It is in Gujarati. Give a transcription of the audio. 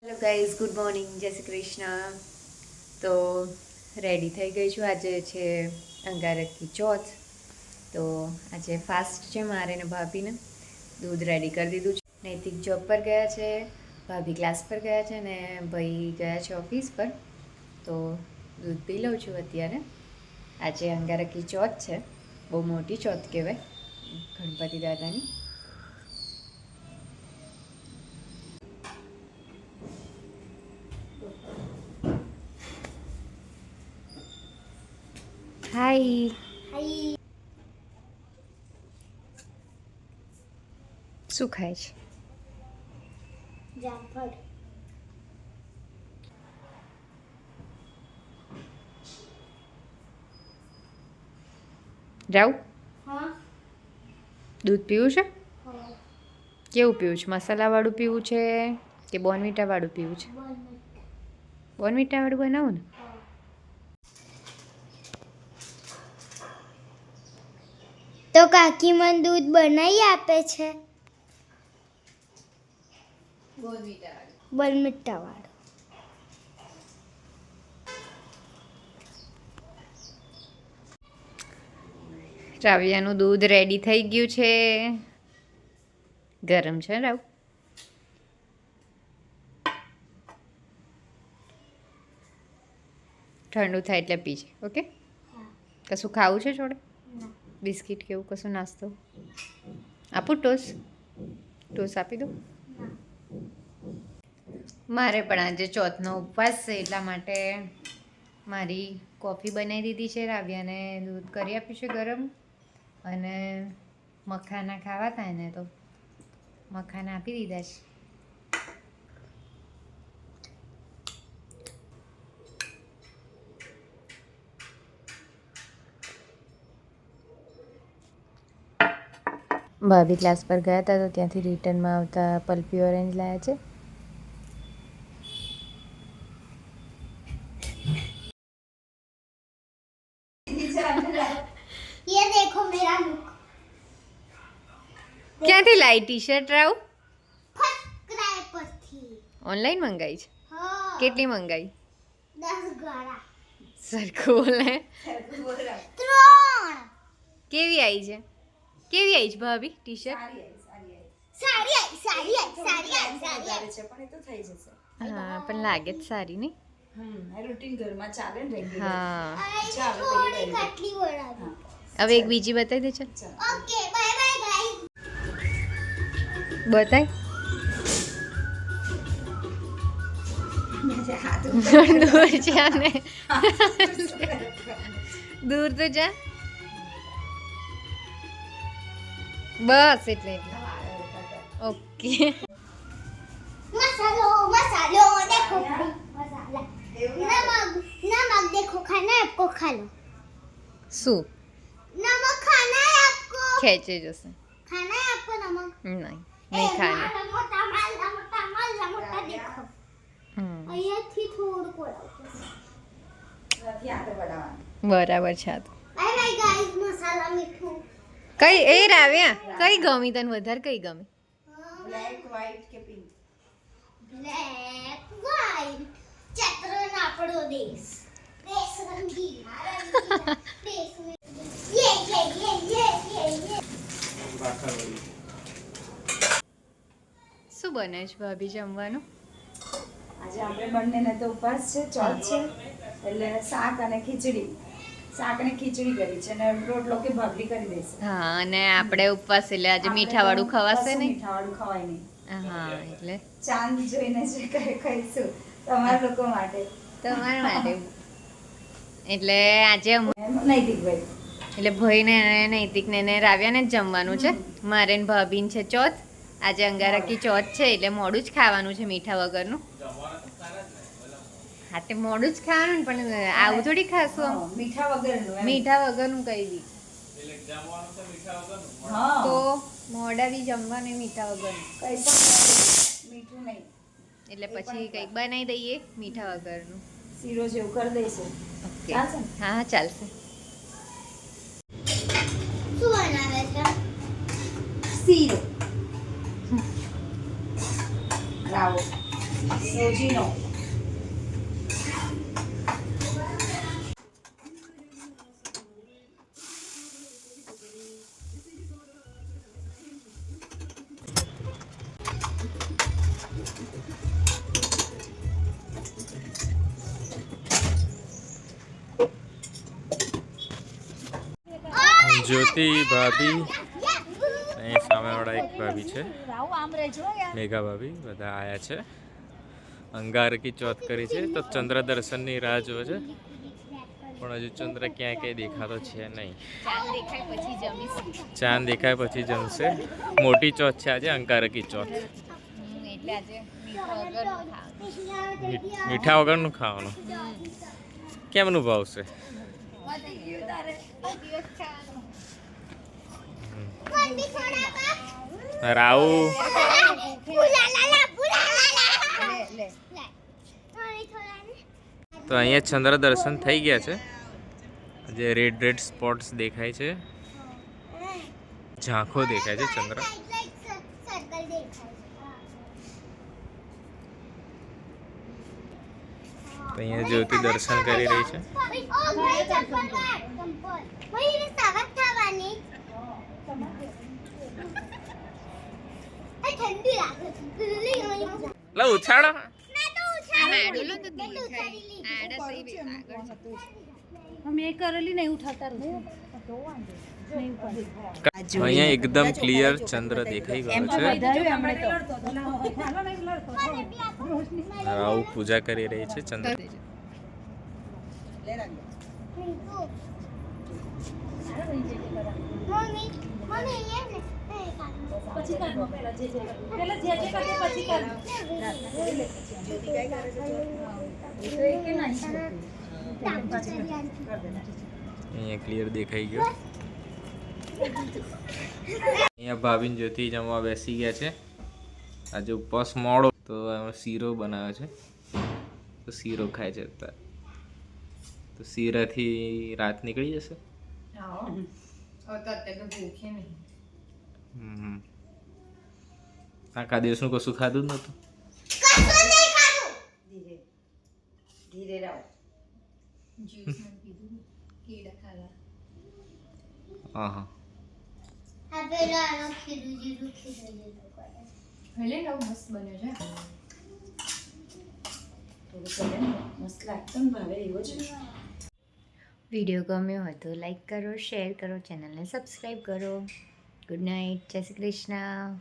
હેલો ગાઈઝ, ગુડ મોર્નિંગ, જય શ્રી કૃષ્ણ. તો રેડી થઈ ગઈ છું. આજે છે અંગારકી ચોથ. તો આજે ફાસ્ટ છે મારે ને ભાભીને. દૂધ રેડી કરી દીધું છે. નૈતિક જોબ પર ગયા છે, ભાભી ક્લાસ પર ગયા છે ને ભાઈ ગયા છે ઓફિસ પર. તો દૂધ પી લઉં છું અત્યારે. આજે અંગારકી ચોથ છે, બહુ મોટી ચોથ કહેવાય ગણપતિ દાદાની. હાય. હાય. શું ખાય છે? જામફળ. જાઉં? હા. દૂધ પીવું છે? હા. કેવું પીવું છે? મસાલાવાળું પીવું છે કે બોર્નવિટાવાળું પીવું છે? બોર્નવિટાવાળું બનાવું ને? તો કાકી મને દૂધ બનાવી આપે છે. બોર્નવિટાવાળું. રાવિયાનું દૂધ રેડી થઈ ગયું છે. ગરમ છે રાવ. ઠંડુ થાય એટલે પીજે. ઓકે? કશું ખાવું છે જોડે? બિસ્કિટ કેવું કશું નાસ્તો આપું? ટોસ આપી દઉં? મારે પણ આજે ચોથનો ઉપવાસ છે, એટલા માટે મારી કોફી બનાવી દીધી છે. રાવ્યાને દૂધ કરી આપ્યું છે ગરમ. અને મખાના ખાવા હતા ને તો મખાના આપી દીધા છે. ભાભી ક્લાસ પર ગયા હતા તો ત્યાંથી રિટર્નમાં આવતા પલ્પી ઓરેન્જ લાયા છે. ये देखो मेरा लुक. ક્યાંથી લાવી ટી-શર્ટ રાવ? ફટક્રાય પરથી. ઓનલાઈન મંગાવી છે? હા. કેટલી મંગાવી? 10 ગારા. સરખું બોલે. 3. કેવી આવી છે? કેવી આવી છે ભાભી ટી-શર્ટ? સારી. હા, પણ લાગે જ સારી નહીં? રૂટીન ઘરમાં ચાલે ને રેગ્યુલર. હા. થોડી ખાટલી વળાવી. હવે એક બીજી બતાવી દે છે. Okay, bye bye guys. બતાય. દૂર જા ને. દૂર તો જા. બસ એટલે ઓકે. मसालो देखो मसाला. नमक देखो खाना है आपको, खा लो. શું नमक खाना है आपको. ખેંચે જશે? खाना है आपको नमक. નહીં ખાને. मोटा देखो. અહીંયાથી થોડું કોળાવું. નથી આગળ बढ़ाવવાનું. બરાબર છે. આ તો બાય બાય ગાઈસ. મસાલા મીઠું. કઈ એ રાવ્યા કઈ ગમી તને વધારે? કઈ ગમી? બ્લેક વ્હાઈટ કે પિંક? Black white. ચક્રનો આપણો દેશ. દેશ રંગીલા દેશ में ये. શું બને છે ભાભી જમવાનું? આજે આપણે બંનેને તો ઉપવાસ છે, ચોથ છે, એટલે શાક અને ખીચડી કરી છે અને રોટલો કે ભાખરી કરી દેશે. હા, અને આપણે ઉપવાસ એટલે આજે મીઠાવાળું ખવાશે કશું નહીં? મીઠાવાળું ખવાય નહીં. હા, એટલે ચાંદ જોઈને જે ખાઈશું તમારા લોકો માટે. તમારા માટે. એટલે આજે નૈતિકભાઈ એટલે ભાઈને અને નૈતિકને ને રાવ્યાને જ જમવાનું છે. મારે ને ભાભીને છે ચોથ. આજે અંગારકી ચોથ છે એટલે મોડું જ ખાવાનું છે, મીઠા વગરનું. હા, તે મોડું જ ખાવાનું ને, પણ આવું થોડી ખાશું આમ મીઠા વગરનું એમ. મીઠા વગરનું કઈ બી. હા. તો મોડા બી જમવાનું મીઠા વગરનું. કઈ પણ મીઠું નહીં. એટલે પછી કંઈક બનાવી દઈએ મીઠા વગરનું. શીરો જેવું કરી દઈશું. ઓકે. ચાલશે ને? હા, ચાલશે. શું બનાવે છે? શીરો રાવો. સોજીનો. જ્યોતિ ભાભી અહીં સામેવાળા એક ભાભી છે મેઘા ભાભી બધા આયા છે અંગારકી ચોથ કરી છે તો ચંદ્ર દર્શનની રાહ જોવે છે પણ હજુ ચંદ્ર ક્યાંય કંઈ દેખાતો છે નહીં. ચાંદ દેખાય પછી જમશે. મોટી ચોથ છે આજે અંગારકી ચોથ. એટલે આજે મીઠા વગરનું ખાવાનું કેમનું ભાવશે? રાહુ તો અહીંયા ચંદ્ર દર્શન થઈ ગયા છે. જે રેડ રેડ સ્પોટ્સ દેખાય છે, ઝાંખો દેખાય છે ચંદ્ર. તો અહીંયા જ્યોતિ દર્શન કરી રહી છે. લો ઉછાળો. મેં કરેલી નહીં ઉઠાતા અહીંયા એકદમ ક્લિયર ચંદ્ર દેખાઈ ગયો છે. રાહુ પૂજા કરી રહી છે ચંદ્ર. અહીંયા ક્લિયર દેખાઈ ગયો. અહીંયા ભાભીને જ્યોતિ જમવા બેસી ગયા છે. આજે ઉપવાસ મોડો તો એમાં શીરો બનાવ્યો છે તો શીરો ખાય છે અત્યારે. તો શીરાથી રાત નીકળી જશે. આખા દિવસનું કશું ખાધું જ નહોતું. ધીરે રહો. હા હા મસ્ત લાગતો ને ભાવે એવો જ. વિડીયો ગમ્યો હોય તો લાઈક કરો, શેર કરો, ચેનલને સબસ્ક્રાઈબ કરો. ગુડ નાઇટ, જય શ્રી કૃષ્ણ.